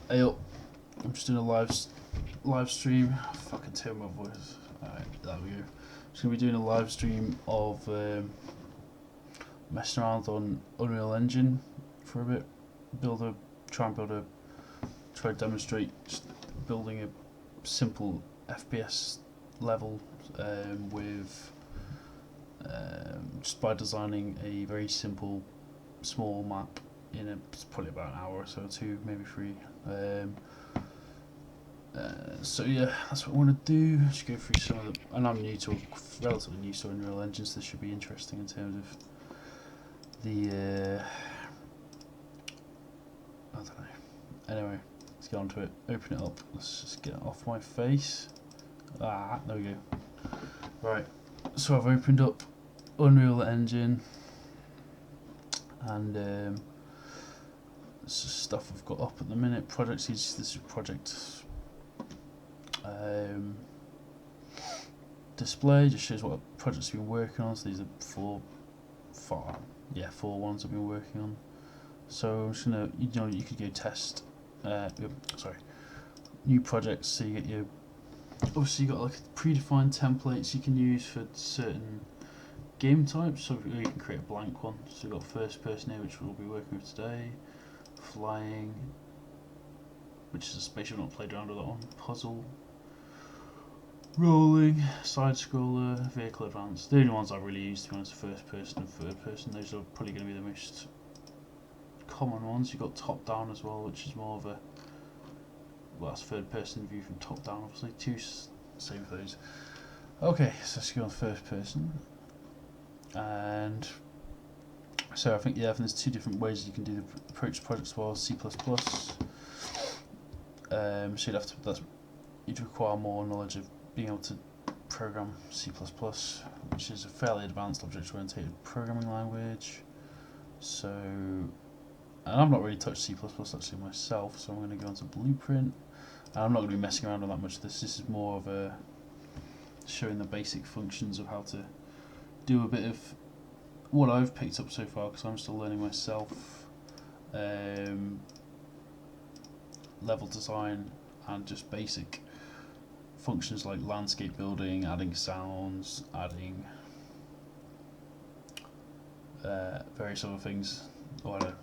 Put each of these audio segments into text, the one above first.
Hey up, I'm just doing a live stream. Fucking tear my voice. Alright, there we go. Just gonna be doing a live stream of messing around on Unreal Engine for a bit. Try to demonstrate just building a simple FPS level with just by designing a very simple small map in probably about an hour or so, 2, maybe 3. So yeah, that's what I want to do. Just go through some of the, and I'm relatively new to Unreal Engine, so this should be interesting in terms of the I don't know. Anyway, let's get on to it. Open it up. Let's just get it off my face. There we go. Right, so I've opened up Unreal Engine, and this is stuff I've got up at the minute. Projects. This is project display. Just shows what projects I've been working on. So these are four ones I've been working on. So I'm just gonna, you could go test. New projects. So you get obviously you got like predefined templates you can use for certain game types. So you can create a blank one. So we've got first person here, which we'll be working with today. Flying, which is a spaceship. I've not played around with that one. Puzzle, rolling, side scroller, vehicle advance. The only ones I really use, to be honest, first person and third person. Those are probably going to be the most common ones. You've got top down as well, which is more of a, well, that's third person view from top down, obviously. Same for those. Okay, so let's go on first person. And so I think there's 2 different ways you can do the approach projects as well. C++. So you'd require more knowledge of being able to program C++, which is a fairly advanced object-oriented programming language. So, and I've not really touched C++ actually myself, so I'm going to go into Blueprint. And I'm not going to be messing around with that much. This is more of a showing the basic functions of how to do a bit of what I've picked up so far, because I'm still learning myself. Level design and just basic functions like landscape building, adding sounds, adding various other things. Or to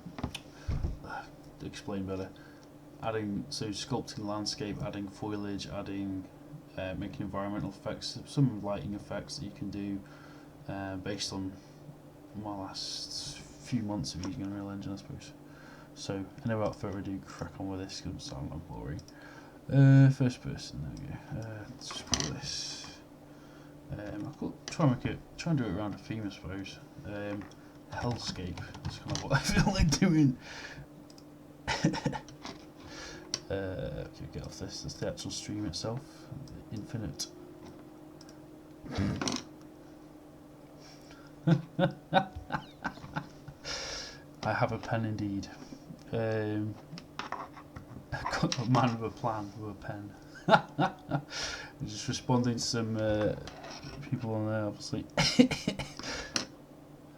explain better, so sculpting landscape, adding foliage, adding making environmental effects, some lighting effects that you can do based on my last few months of using Unreal Engine, I suppose. So, and without further ado, crack on with this because I'm not boring. First person, there we go. Let's just put this. Try and do it around a theme, I suppose. Hellscape. That's kind of what I feel like doing. Okay, get off this. That's the actual stream itself. Infinite. I have a pen indeed. A man with a plan with a pen. Just responding to some people on there, obviously.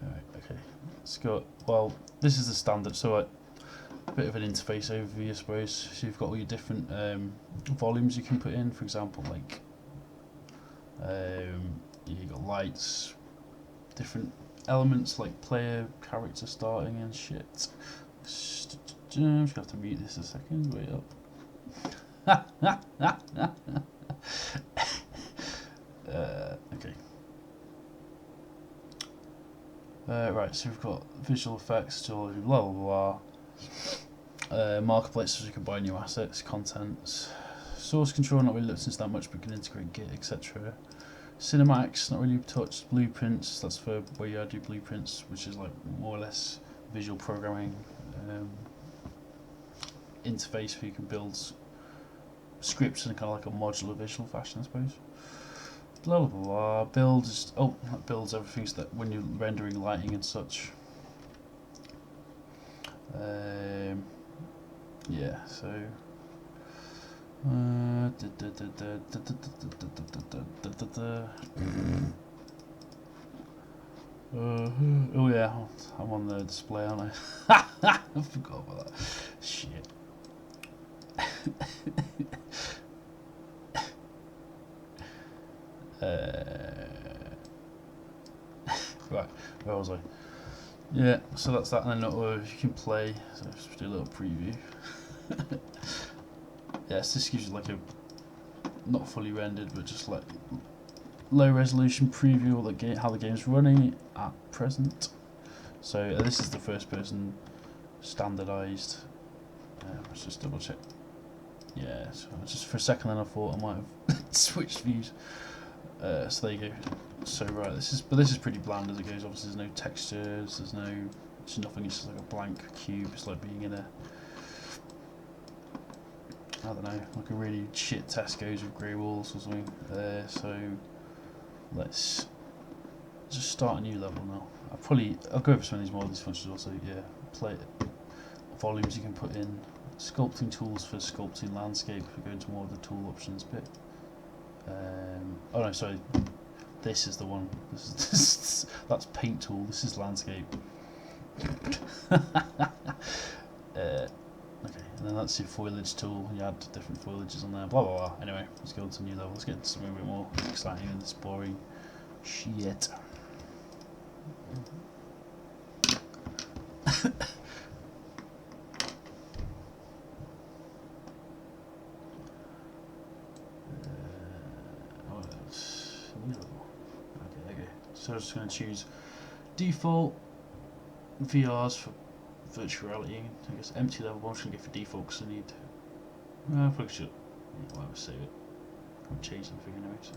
Alright, okay. Let's go. Well, this is the standard, so a bit of an interface overview, I suppose. So you've got all your different volumes you can put in. For example, like you got lights, different elements like player, character starting and shit. I'm just gonna have to mute this a second. Wait up. Okay. Right, so we've got visual effects, blah blah blah. Marketplace, so you can buy new assets, contents. Source control, not really looked into that much, but can integrate Git, etc. Cinematics, not really touched. Blueprints, that's for where you do blueprints, which is like more or less visual programming interface where you can build scripts in kind of like a modular visual fashion, I suppose. Blah blah blah. Builds, that builds everything so that when you're rendering lighting and such. Yeah, so. Oh yeah, I'm on the display, aren't I? I forgot about that. Shit. Right, where was I? Yeah, so that's that, and then you can play. So let's do a little preview. Yes, this gives you like a not fully rendered, but just like low resolution preview of the game, how the game's running at present. So this is the first person standardized. Let's just double check. Yeah, so just for a second then I thought I might have switched views. So there you go. So right, this is pretty bland as it goes. Obviously there's no textures, there's nothing, it's just like a blank cube. It's like being in a, I don't know, like a really shit Tesco's with grey walls or something. So let's just start a new level now. I'll go over some of these more of these functions also. Yeah, play volumes you can put in, sculpting tools for sculpting landscape. We go into more of the tool options bit. Oh no, sorry. This is the one. That's paint tool. This is landscape. Okay, and then that's your foliage tool. You add different foliages on there. Blah blah blah. Anyway, let's go to a new level. Let's get into something a bit more exciting than this boring shit. Okay. So I'm just going to choose default VRs for virtual reality. I guess empty level. I'm just going to go for default because I need. I probably should. Whatever, save it. I'll change something anyway. So,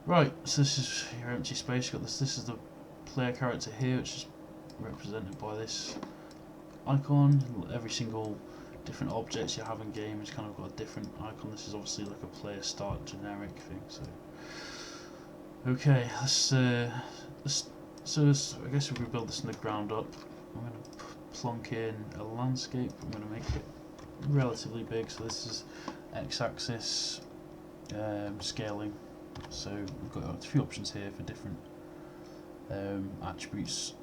right. So this is your empty space. You've got this. This is the player character here, which is represented by this icon. Every single different objects you have in game has kind of got a different icon. This is obviously like a player start generic thing. So okay, I guess if we build this from the ground up, I'm going to plonk in a landscape. I'm going to make it relatively big. So this is x-axis scaling. So we've got a few options here for different attributes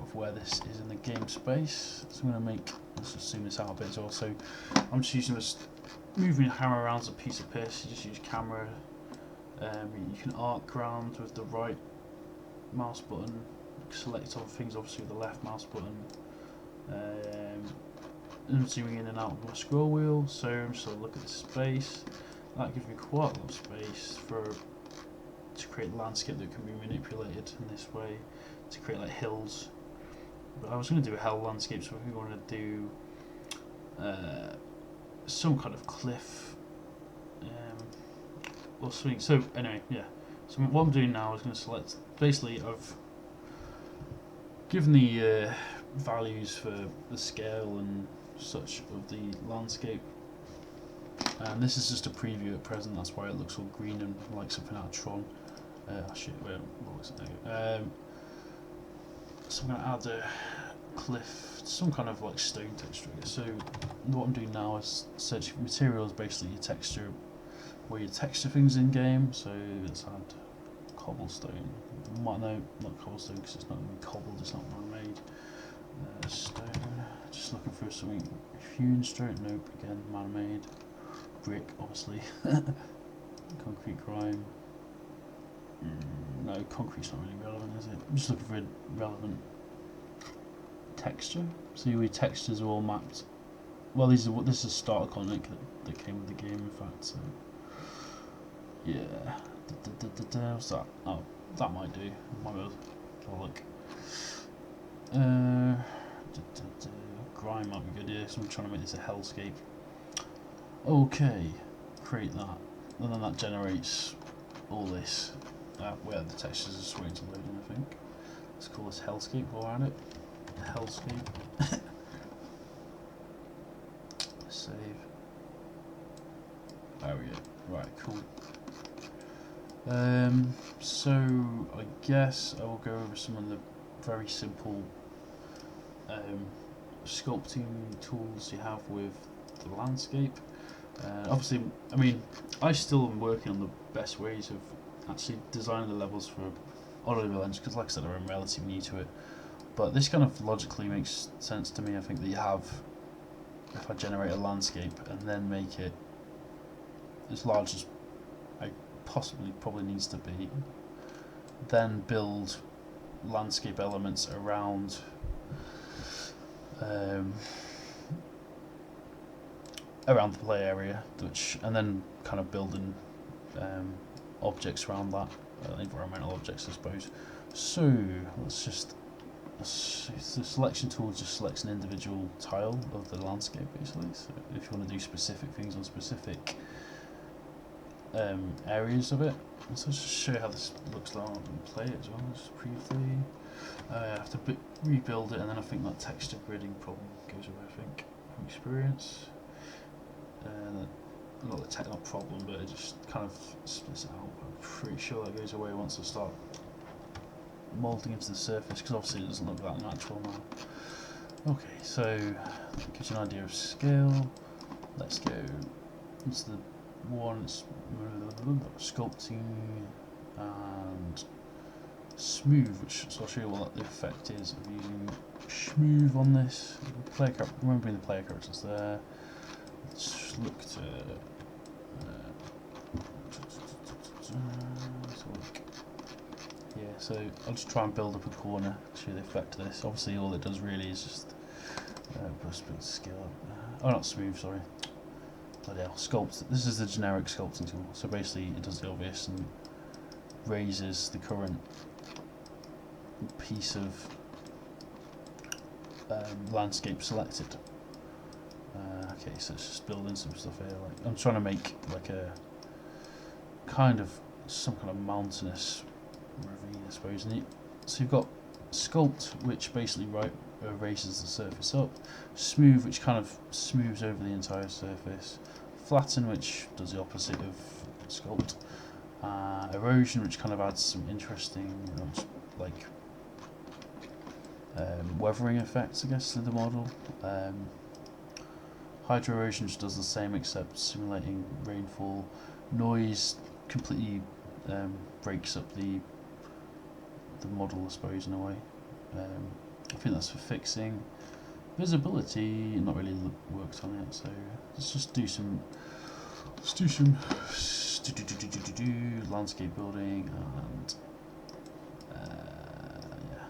of where this is in the game space. So I'm going to let's just zoom this out a bit as well. So I'm just using this, moving your hammer around as a piece of piss. You just use camera. You can arc around with the right mouse button, select on things obviously with the left mouse button. I'm zooming in and out with my scroll wheel, so I'm just look at the space. That gives me quite a lot of space to create landscape that can be manipulated in this way, to create like hills. But I was going to do a hill landscape, so if we want to do some kind of cliff or something. So anyway, yeah. So what I'm doing now is going to select. Basically, I've given the values for the scale and such of the landscape, and this is just a preview at present. That's why it looks all green and like something out of Tron. Shit, wait, what was it? So I'm going to add a cliff, some kind of like stone texture. So what I'm doing now is searching for materials, basically your texture, where you texture things in game. So let's add cobblestone. No, not cobblestone because it's not going to be cobbled, it's not man-made. Stone, just looking for something. Hewn stone, nope, again man-made. Brick, obviously. Concrete grime. No, concrete's not really relevant, is it? I'm just looking for a relevant texture. So your textures are all mapped well, this is a starter comic that came with the game, in fact. So yeah, what's that? Oh, that might do. Might be able to have a look. Grime might be good, yeah, so I'm trying to make this a hellscape. Okay, create that, and then that generates all this. Where the textures are just waiting to load in, I think. Let's call this hellscape while we're at it. Hellscape. Save. There we go. Right, cool. So I guess I will go over some of the very simple sculpting tools you have with the landscape. Obviously, I mean, I still am working on the best ways of actually designing the levels for Unreal Engine, because like I said, I'm relatively new to it. But this kind of logically makes sense to me. I think that you have, if I generate a landscape and then make it as large as I probably needs to be, then build landscape elements around around the play area, and then kind of building objects around that, environmental objects, I suppose. So let's just, the selection tool just selects an individual tile of the landscape, basically. So if you want to do specific things on specific areas of it, so let's just show you how this looks like and play it as well. Just briefly, I have to rebuild it, and then I think that texture gridding problem goes away. I think from experience. Not the technical problem, but it just kind of splits it out. I'm pretty sure that goes away once I start moulding into the surface, because obviously it doesn't look that natural now. Okay, so that gives you an idea of scale. Let's go into the one, sculpting and smooth, so I'll show you what the effect is of using smooth on this. Remembering the player characters there. Let's look to yeah, so I'll just try and build up a corner to show the effect of this. Obviously all it does really is just scale up. Oh, not smooth, sorry. Bloody hell, sculpt. This is the generic sculpting tool, so basically it does the obvious and raises the current piece of landscape selected. Okay, so it's just building some stuff here. Like I'm trying to make like a kind of some kind of mountainous ravine, I suppose. So you've got sculpt, which basically raises the surface up. Smooth, which kind of smooths over the entire surface. Flatten, which does the opposite of sculpt. Erosion, which kind of adds some interesting, like weathering effects, I guess, to the model. Hydro erosion just does the same, except simulating rainfall. Noise completely breaks up the model, I suppose, in a way. I think that's for fixing. Visibility, not really worked on it, so let's just do some landscape building and yeah.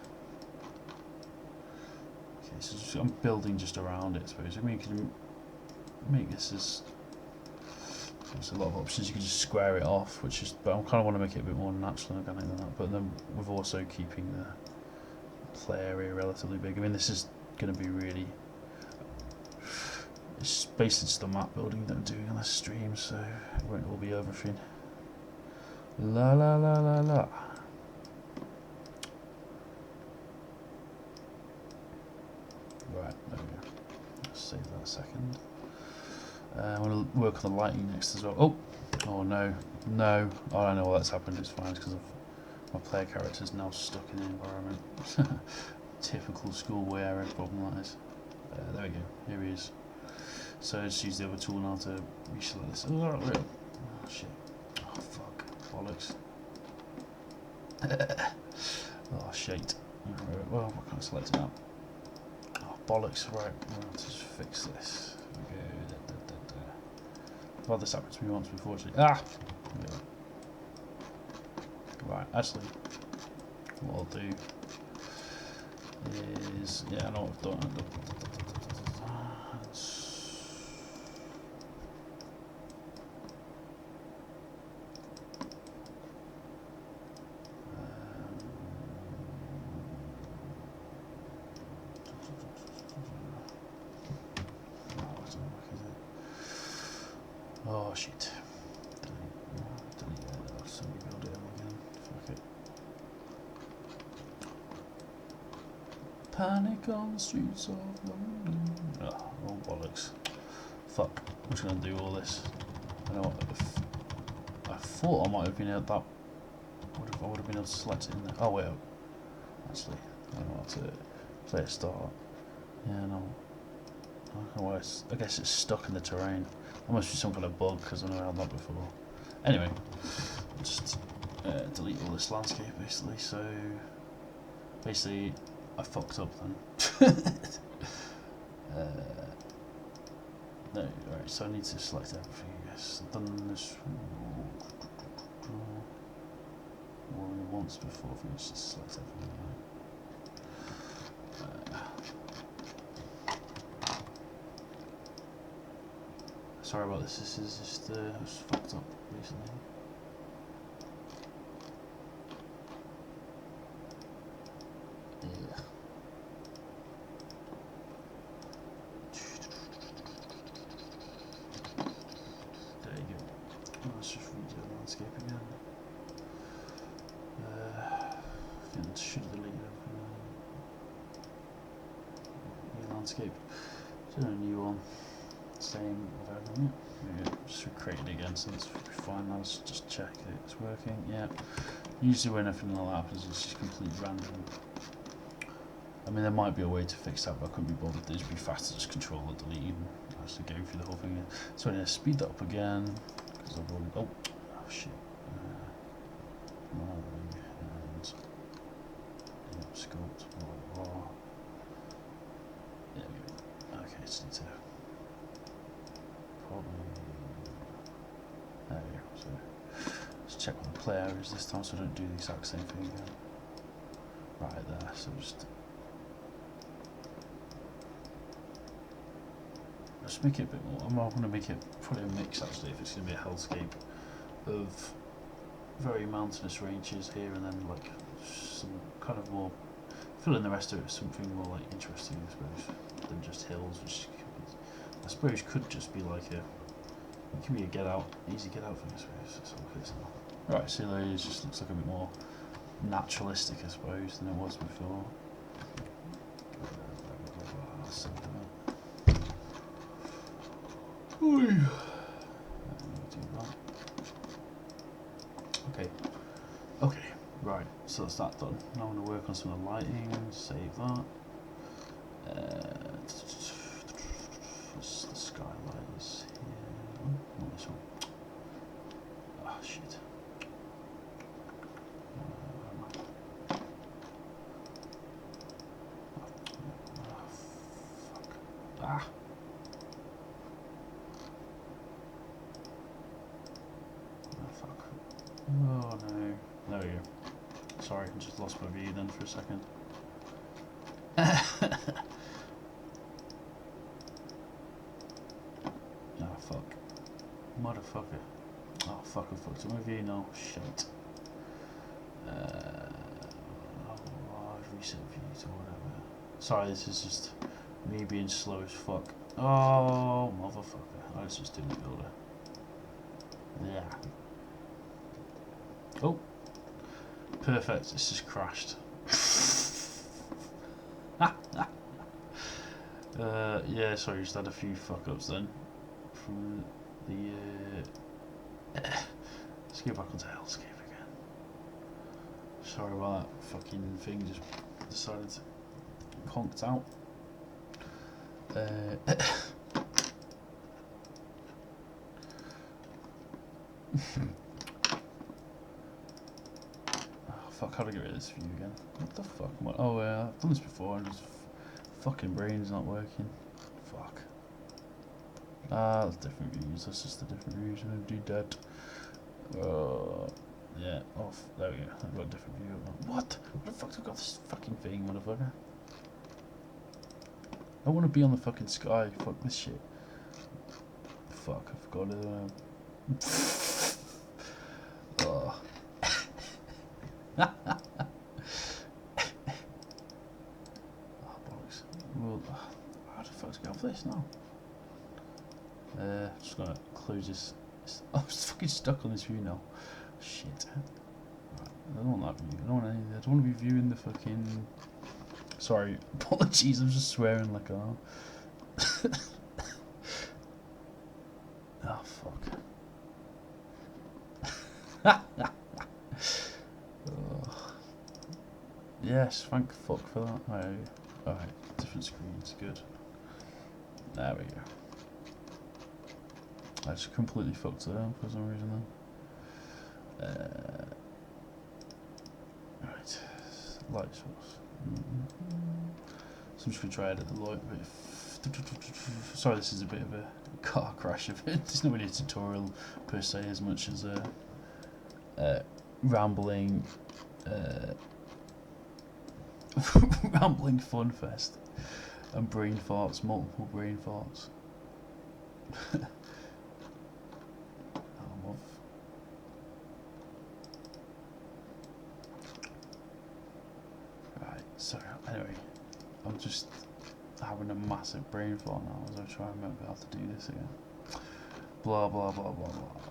Okay, so I'm building just around it, I suppose. I mean, you can make this as, there's a lot of options. You can just square it off, but I kind of want to make it a bit more natural and organic than that. But then we're also keeping the play area relatively big. I mean, this is going to be really, it's basically just the map building that I'm doing on this stream, so it won't all be everything. La la la la la. Right, there we go. Let's save that a second. I'm going to work on the lighting next as well. Oh no, no. Oh, I know what's happened. It's fine. It's because my player character is now stuck in the environment. Typical schoolboy error problem that is. There we go. Here he is. So I just use the other tool now to reselect this. Oh, real. Oh shit. Oh fuck. Bollocks. Oh shit. Right, well, I can't select it now. Oh bollocks. Right. We'll have to just fix this. Okay. Well, this happened to me once before, actually. Ah! Yeah. Right, actually, what I'll do is, yeah, I know what I've done. Oh shit. Delete that. So rebuild it again. Fuck it. Panic on the streets of London. Oh bollocks. Fuck. I'm just gonna do all this. I know. I thought I might have been able that. I would have been able to select it in there. Oh wait. Actually, I don't know how to play a start. Yeah, no. I don't know why I guess it's stuck in the terrain. There must be some kind of bug because I've never had that before. Anyway, just delete all this landscape basically. So basically, I fucked up then. No, right. So I need to select everything. Yes, I've done this once before. I think it's just select everything. Sorry about this. This is just fucked up recently. Yeah. There you go. Let's just redo the landscape again. I think I should have deleted everything. New landscape. Do a new one. Same with everything. Yeah, just recreate it again, so it's fine. I'll just check it's working. Yeah. Usually when anything like that happens, it's just completely random. I mean, there might be a way to fix that, but I couldn't be bothered. It'd be faster just control the delete and actually go through the whole thing again. So I'm going to speed that up again because I've already. Oh shit. And sculpt. There we go. Okay, just need to. There we go. So let's check what the player is this time, so I don't do the exact same thing again. Right there. So just make it a bit more. I'm going to make it probably a mix actually. If it's going to be a hellscape of very mountainous ranges here, and then like some kind of more fill in the rest of it with something more like interesting, I suppose, than just hills, which I suppose could just be like a. It can be a easy get out thing, I suppose. That's all it is now. Right, so it just looks like a bit more naturalistic, I suppose, than it was before. Okay. Okay. Right. So that's that done. Now I'm going to work on some of the lighting. Save that. The skylight is here. Not this one. Ah, shit. Fuck. Ah. Fuck. Oh no. There we go. Sorry, I just lost my view then for a second. Oh fuck. Motherfucker. Oh fuck, I fucked up my view now. Shit. Reset views or whatever. Sorry, this is just me being slow as fuck. Oh, motherfucker. Let's just do the builder. Yeah. Oh. Perfect. It's just crashed. Yeah, sorry, just had a few fuck ups then. From the. Let's go back onto Hellscape again. Sorry about that fucking thing, just decided to conked out. Oh, fuck, how do I get rid of this view again? What the fuck? Oh, I've done this before and just fucking brain's not working. Fuck. That's different views. That's just the different views. I'm gonna do that. Yeah, off. There we go. I've got a different view. What? What the fuck's I got this fucking thing, motherfucker? I want to be on the fucking sky. Fuck this shit. Fuck, I forgot it. Oh. Oh, bollocks. Well, how the fuck's get off this now? Just gonna close this. I'm fucking stuck on this view now. Shit. Right, I don't want that view. I don't want to be viewing the fucking. Sorry, apologies. I'm just swearing like oh. Oh fuck. Oh. Yes, thank fuck for that. Alright, different screens, good. There we go. I just completely fucked it up for some reason then. Right, light source. So I'm just going to try it at the light bit. Sorry, this is a bit of a car crash of it. It's not really a tutorial per se as much as a rambling rambling fun fest and brain farts, multiple brain farts. Right, so anyway, I'm just having a massive brain fart now as I try and remember how to do this again. Blah blah blah blah blah.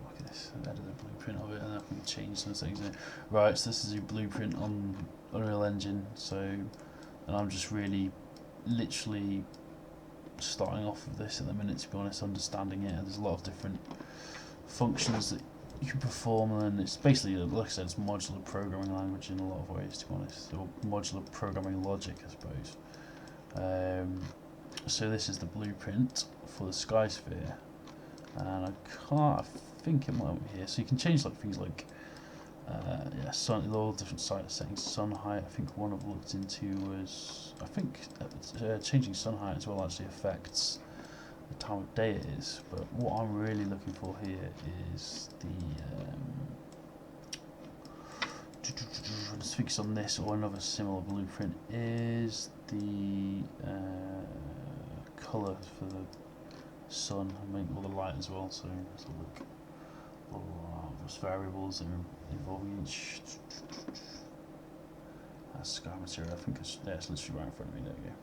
Look at this, I added a blueprint of it and I can change some things in it. Right, so this is a blueprint on Unreal Engine, so, and I'm just really literally starting off with this at the minute, to be honest, understanding it. And there's a lot of different functions that you can perform, and it's basically, like I said, it's modular programming language in a lot of ways, to be honest, or modular programming logic, I suppose. So this is the blueprint for the sky sphere, and I think it might be here. So you can change like things like yeah, sun, all different settings, sun height. I think one I've looked into was, I think changing sun height as well actually affects the time of day it is. But what I'm really looking for here is the just fix on this or another similar blueprint is the colour for the sun and make all the light as well. So let's look. Those variables that are involving each sky material. I think it's literally right in front of me. There we go.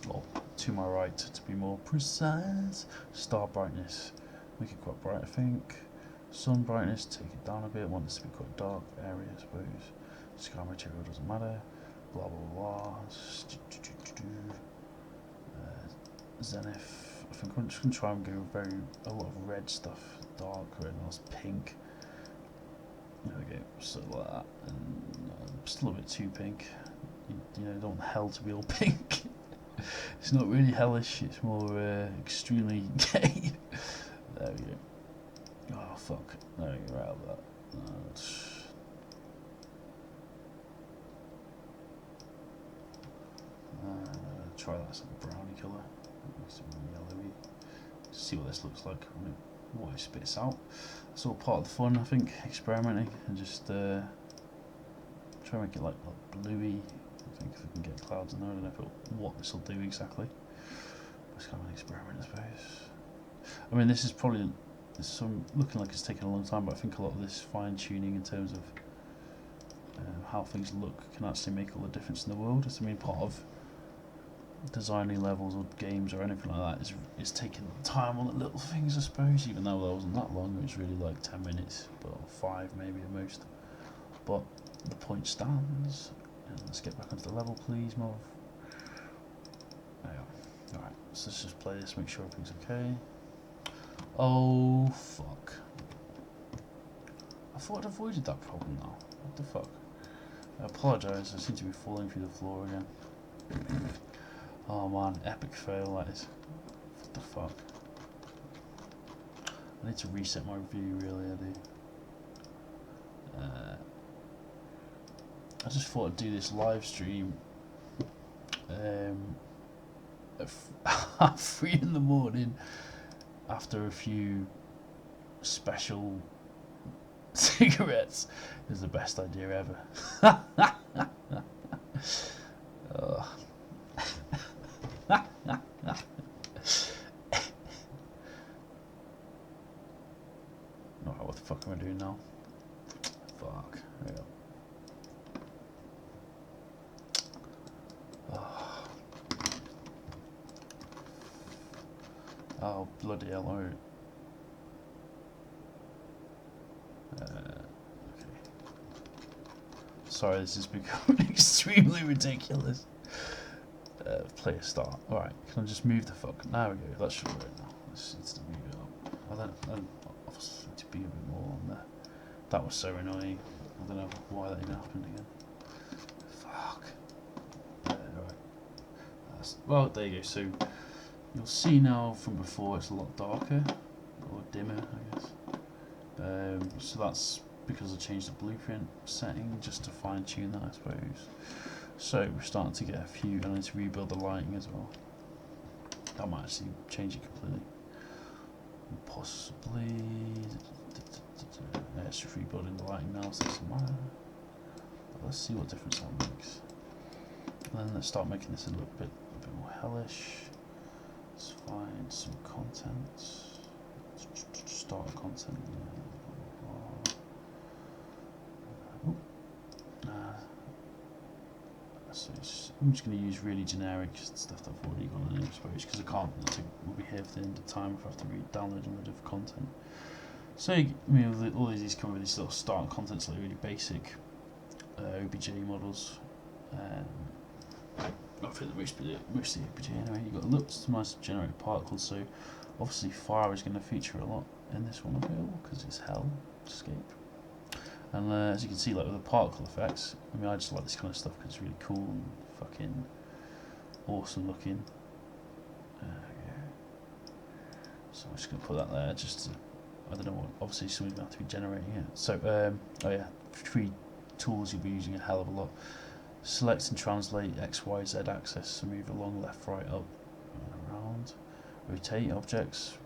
Well, to my right, to be more precise. Star brightness, make it quite bright. I think. Sun brightness, take it down a bit. Want this to be quite dark area, I suppose. Sky material doesn't matter. Blah blah blah. Zenith. I think I'm just going to try and go a lot of red stuff, dark red, and that's pink. There we go, so like that, and just a little bit too pink. You know, don't want hell to be all pink. It's not really hellish, it's more extremely gay. There we go. Oh fuck, there we go, right out that. Try that as a brownie colour. Yellowy. See what this looks like when what it spits out. It's all part of the fun, I think, experimenting and just try and make it like bluey. I think if we can get clouds in there, I don't know what this will do exactly. It's kind of an experiment, I suppose. I mean, this is probably looking like it's taken a long time, but I think a lot of this fine tuning in terms of how things look can actually make all the difference in the world. It's, I mean, part of designing levels or games or anything like that is taking time on the little things, I suppose, even though that wasn't that long. It was really like 10 minutes, but 5 maybe at most. But the point stands. And let's get back onto the level, please, Mov. There we go. Alright, so let's just play this, make sure everything's okay. Oh fuck. I thought I'd avoided that problem now. What the fuck? I apologise, I seem to be falling through the floor again. Oh man, epic fail that is. What the fuck? I need to reset my view, really, I do. I just thought I'd do this live stream at 3 in the morning after a few special cigarettes. It was the best idea ever. Oh. Alright, what the fuck am I doing now? Fuck. There we go. Oh. Oh, bloody hell, alright. Okay. Sorry, this is becoming extremely ridiculous. Player start. Alright, can I just move the fuck? There we go, that should work now. Let's just move it up. I obviously need to be a bit more on there. That was so annoying. I don't know why that even happened again. Fuck. Right. Well, there you go. So you'll see now from before it's a lot darker or dimmer, I guess. So that's because I changed the blueprint setting just to fine tune that, I suppose. So we're starting to get a few. I need to rebuild the lighting as well. That might actually change it completely. Possibly. It's just rebuilding the lighting now, so it doesn't matter. But let's see what difference that makes. And then let's start making this a bit more hellish. Let's find some content. Start content. So I'm just going to use really generic stuff that I've already got in, I suppose, because I can't. We'll be here for the end of time if I have to download and rid of content. So, I mean, all these come with these little start contents, like really basic OBJ models. I think mostly OBJ anyway. You've got looks to nice generate particles, so obviously fire is going to feature a lot in this one available because it's hellscape. And as you can see, like with the particle effects, I mean, I just like this kind of stuff because it's really cool and fucking awesome looking. So I'm just going to put that there just to, I don't know what, obviously somebody's going to have to be generating it. So, oh yeah, 3 tools you'll be using a hell of a lot. Select and translate X, Y, Z axis, so move along, left, right, up, and around. Rotate objects,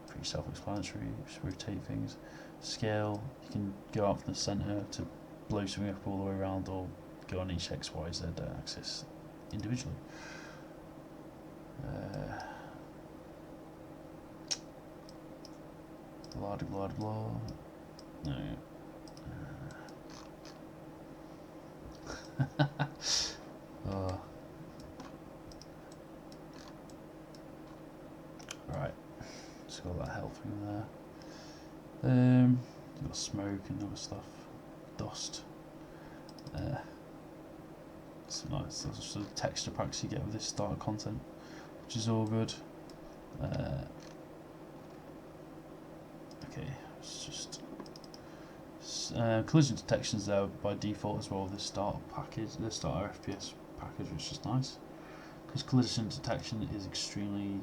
pretty self-explanatory, just rotate things. Scale, you can go out from the centre to blow something up all the way around, or go on each X, Y, Z axis individually. Blah blah blah. No. Oh. Right. Just got that health thing there. Got smoke and other stuff. Dust. Some nice sort of texture packs you get with this start content, which is all good. Okay, it's just collision detection's there by default as well. This starter package, this starter FPS package, which is nice because collision detection is extremely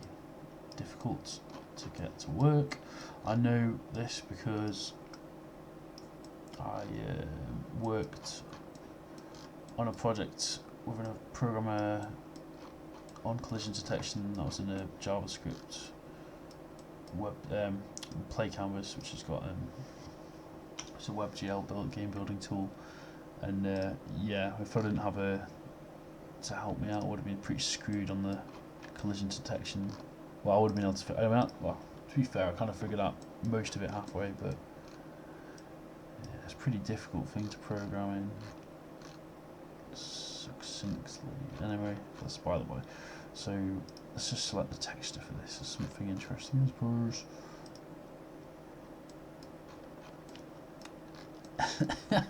difficult to get to work. I know this because I worked on a project with a programmer on collision detection that was in a JavaScript web play canvas, which has got it's a WebGL game building tool, and yeah, if I didn't have a to help me out, I would have been pretty screwed on the collision detection. Well, I would have been able to. Well, to be fair, I kind of figured out most of it halfway, but yeah, it's a pretty difficult thing to program in succinctly. Anyway, that's by the way. So let's just select the texture for this. There's something interesting, I suppose. Right,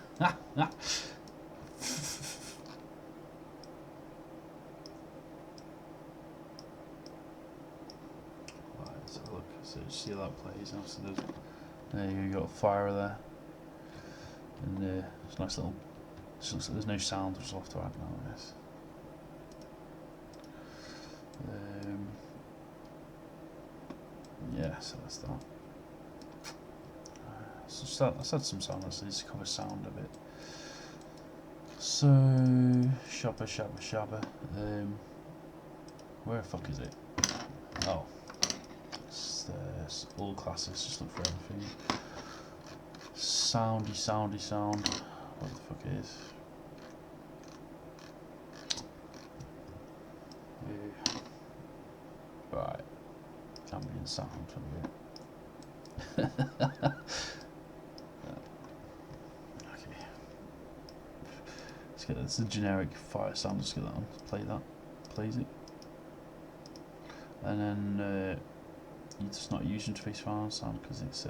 let's have a look. So you see how that plays now. So there you got a fire there, and it's a nice little. Just looks like there's no sound, which I'll have to add now, I guess. Yeah, so that's that. So let's add some sound. Let's cover sound a bit. So shabba. Where the fuck is it? Oh, it's all classes. Just look for everything. Sound. What the fuck is? Right, ambient sound. Okay. Let's get that's the generic fire sound. Let's get that on. Play that. Plays it. And then you're just not using interface surround sound because it's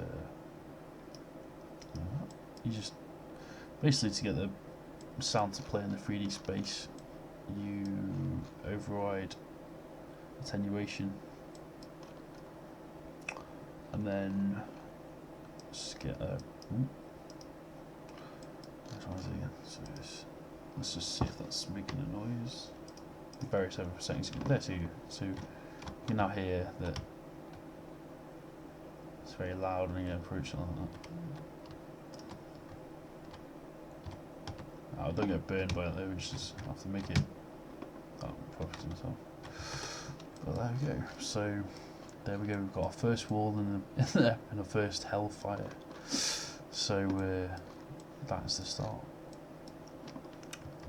you just basically, to get the sound to play in the 3D space, you override attenuation and then just get a so let's just see if that's making a noise. Various other settings there, so you can now hear that it's very loud when you approach it like that. Oh, don't get burned by it though, we just have to make it profit himself. But there we go. So there we go, we've got our first wall and our first hellfire. So that's the start.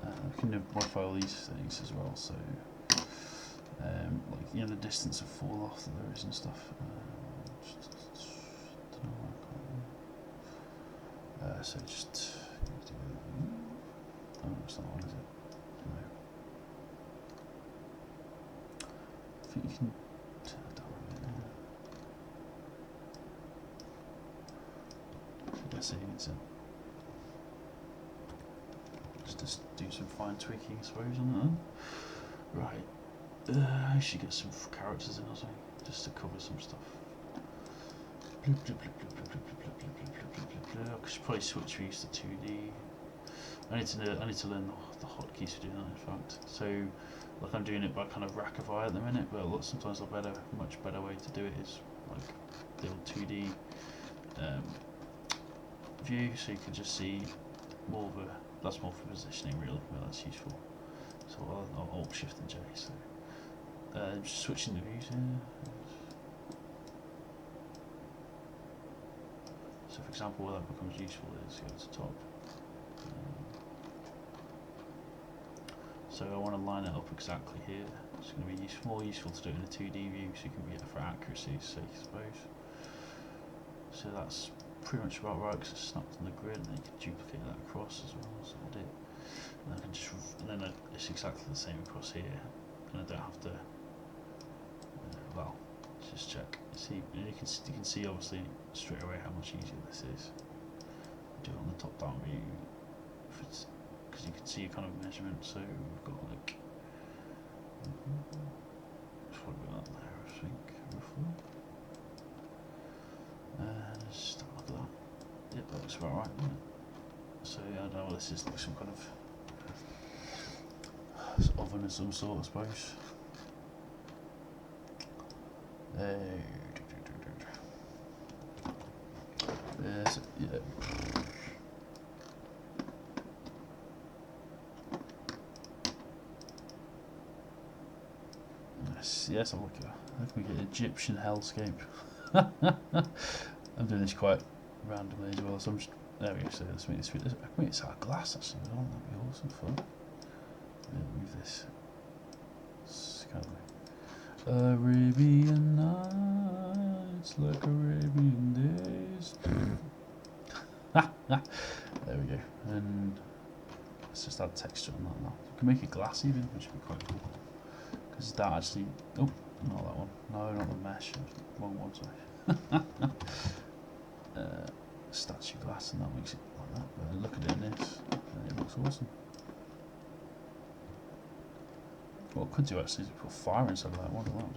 We can modify all these things as well, so like the distance of fall off that there is and stuff. So just oh, it's not on, is it? No. I think you can turn it down a bit now. Let's see, it's just do some fine tweaking, I suppose, on that. Right, I should get some characters in or something, just to cover some stuff. I should probably switch these to 2D. I need to learn the hotkeys for doing that, in fact. So, like, I'm doing it by kind of Rackify at the minute, but sometimes a much better way to do it is like the old 2D view, so you can just see more of a. That's more for positioning, really, but that's useful. So I'll Alt Shift and J. So just switching the views here. So, for example, where that becomes useful is go to top. So I want to line it up exactly here. It's going to be more useful to do it in a 2D view, so you can get it for accuracy's sake, I suppose. So that's pretty much about right, because it's snapped on the grid, and then you can duplicate that across as well. So I did, and I can just, and then it's exactly the same across here, and I don't have to. Well, let's just check. See, you can see obviously straight away how much easier this is. Do it on the top-down view, because you can see a kind of measurement. So we've got like, probably that there, I think, roughly. Just have a look at that. Yep, that looks about right, doesn't it? So yeah, I don't know what this is, like some kind of oven of some sort, I suppose. There's it, yeah. Yes, I'm looking at Egyptian hellscape. I'm doing this quite randomly as well, so I'm just, there we go, so let's make this, I can make this out of glass actually, that'd be awesome fun. Move this, it's kind of like Arabian nights, like Arabian days. There we go, and let's just add texture on that now. You can make it glass even, which would be quite cool. Because that actually, oh, not that one, no, not the mesh, wrong one, sorry. Statue glass, and that makes it like that, but look at it in this, and it looks awesome. What I could do actually is put fire inside of that one, that'd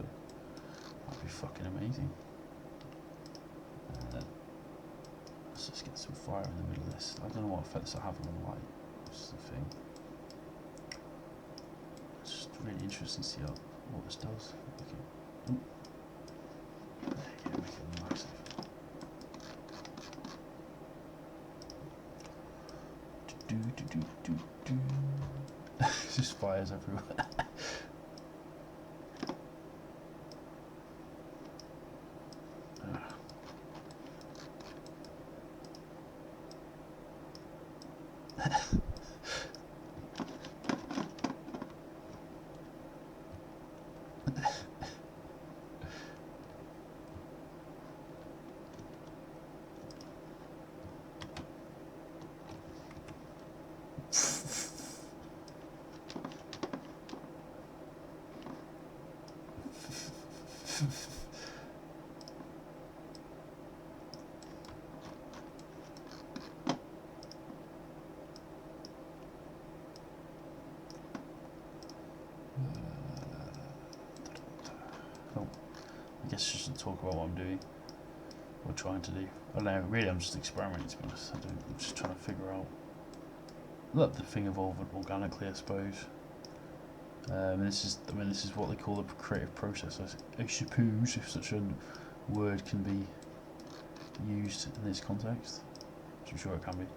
be fucking amazing. Let's just get some fire in the middle of this. I don't know what effects I have on the light, that's the thing. It's just really interesting to see what this does. Okay. There you go, make it massive. It's just fires everywhere. I guess I should talk about what I'm doing or trying to do. I don't know. Really, I'm just experimenting. To be honest, I'm just trying to figure out. Let the thing evolve organically, I suppose. This is what they call the creative process. I suppose, if such a word can be used in this context, which I'm sure it can be.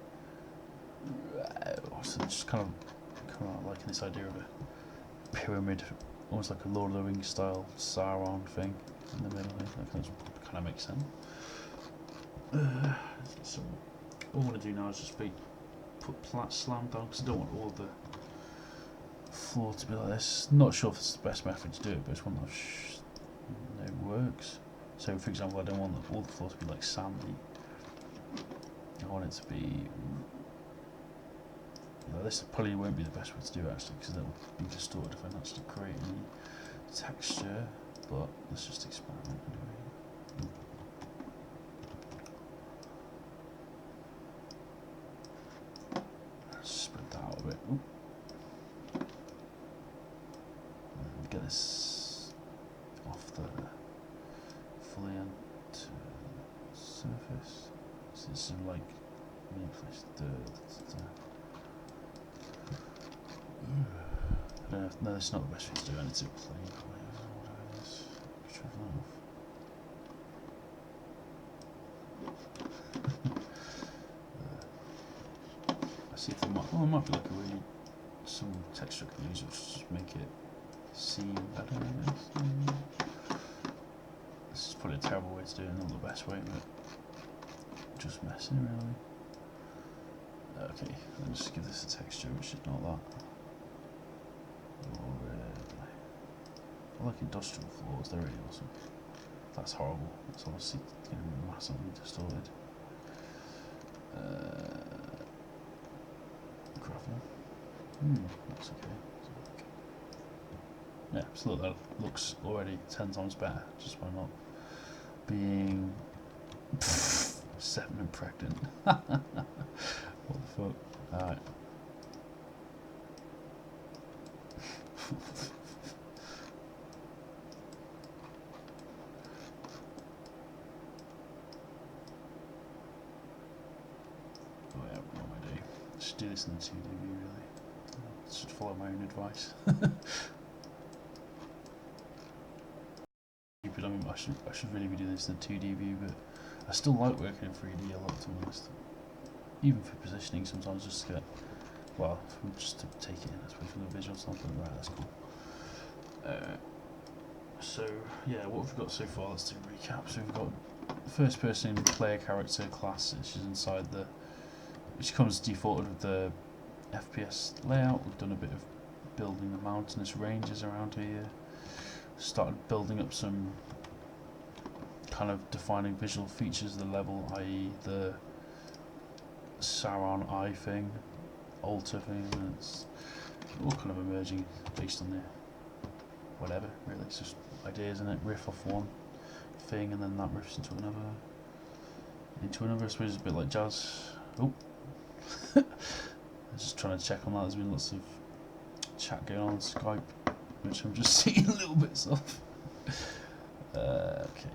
So just kind of liking this idea of a pyramid, almost like a Lord of the Rings style Sauron thing in the middle. That kind of makes sense. So all I'm going to do now is just put slam down, because I don't want all the floor to be like this. Not sure if it's the best method to do it, but it's one that works. So for example, I don't want all the floor to be like sandy. I want it to be. This probably won't be the best way to do it actually, because it'll be distorted if I actually create any texture. But let's just experiment anyway. Let's spread that out a bit. Ooh. Get this off the fully onto surface. So this is like place I don't know. No, that's not the best thing to do. I need to play. I see if there might. Well, there might be like a really some texture I can use, which just make it seem better. I guess. This is probably a terrible way to do it, not the best way, but just messing really. Okay, let's just give this a texture which is not that. I like industrial floors, they're really awesome. That's horrible. It's obviously getting massively distorted. Gravel. That's okay. Yeah, so look, that looks already 10 times better just by not being 7 and pregnant. What the fuck? Alright. Oh yeah, what am I doing? I should do this in the 2D view really. I should follow my own advice. I should really be doing this in the 2D view, but I still like working in 3D a lot, to be honest. Even for positioning sometimes, just to get, well, just to take it in, I suppose, from the visual sample. Right, that's cool. So, yeah, what we've got so far, let's do a recap. So we've got first person player character class, which is inside which comes defaulted with the FPS layout. We've done a bit of building the mountainous ranges around here. Started building up some kind of defining visual features of the level, i.e. the Sauron eye thing, altar thing, and it's all kind of emerging based on the whatever, really. It's just ideas, isn't it? Riff off one thing and then that riffs into another. I suppose it's a bit like jazz. Oh. I was just trying to check on that. There's been lots of chat going on Skype, which I'm just seeing little bits of. Okay.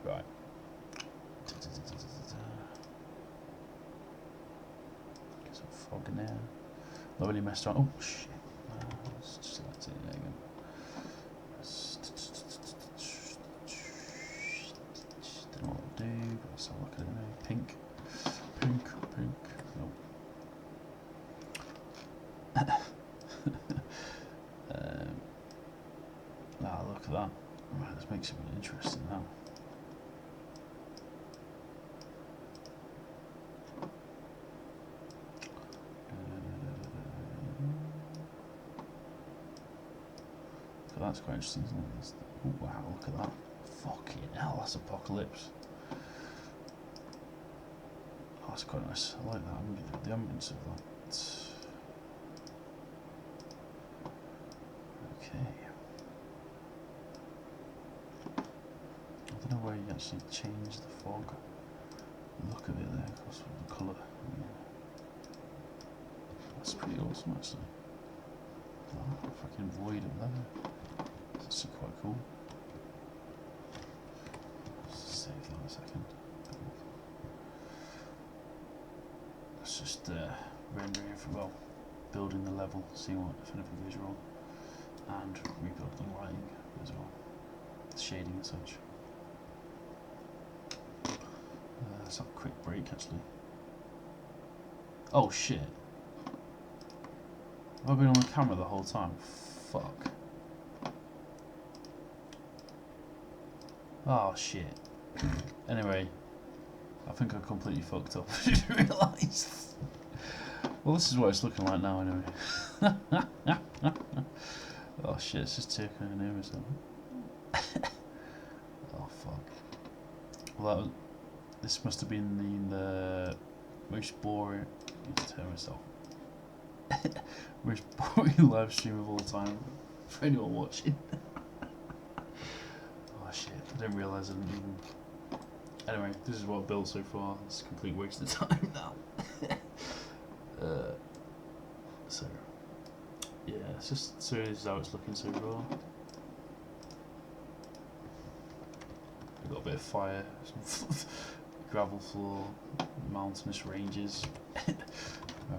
Right. Get some fog in there. Not really messed around. Oh shit. Let's just select it. There you go. Don't know what I'll do, but let's have a look at it now. Pink. Nope. Look at that. Right, this makes it really interesting now. That's quite interesting, isn't it? Oh wow, look at that. Fucking hell, that's Apocalypse. Oh, that's quite nice. I like that. The ambience of that. Okay. I don't know where you actually change the fog. Look at it there, because of the colour. Yeah. That's pretty awesome, actually. Oh, fucking void up there. That's quite cool. Save that a second. Let's just rendering it for, well, building the level, seeing what if anything goes wrong, and rebuild the lighting as well, shading and such. Let's have a quick break actually. Oh shit! Have I been on the camera the whole time? Fuck. Oh shit. Anyway, I think I completely fucked up. I didn't realise. Well, this is what it's looking like now anyway. Oh shit, it's just taking an name or something. Oh fuck. Well, this must have been the most boring. I need to turn myself. Most boring live stream of all time for anyone watching. Oh shit, I didn't realise I didn't even. Anyway, this is what I've built so far. It's a complete waste of time now. So, yeah, it's just so this is how it's looking so far. We've got a bit of fire, some gravel floor, mountainous ranges.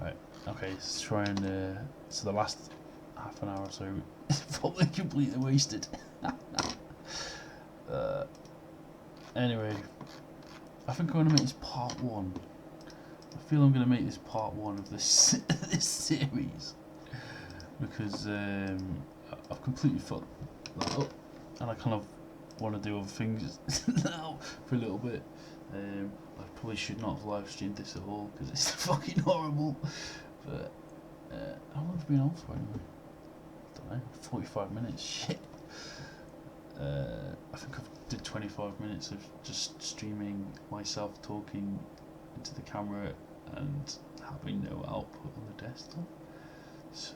Right, okay, let's try and. So the last half an hour or so is probably completely wasted. Anyway, I think I'm going to make this part 1. I feel I'm going to make this part 1 of this this series because I've completely fucked that up, and I kind of want to do other things now for a little bit. I probably should not have live streamed this at all because it's fucking horrible. But how long have I been on for anyway? I don't know, 45 minutes. Shit. I think I've did 25 minutes of just streaming myself talking into the camera and having no output on the desktop. So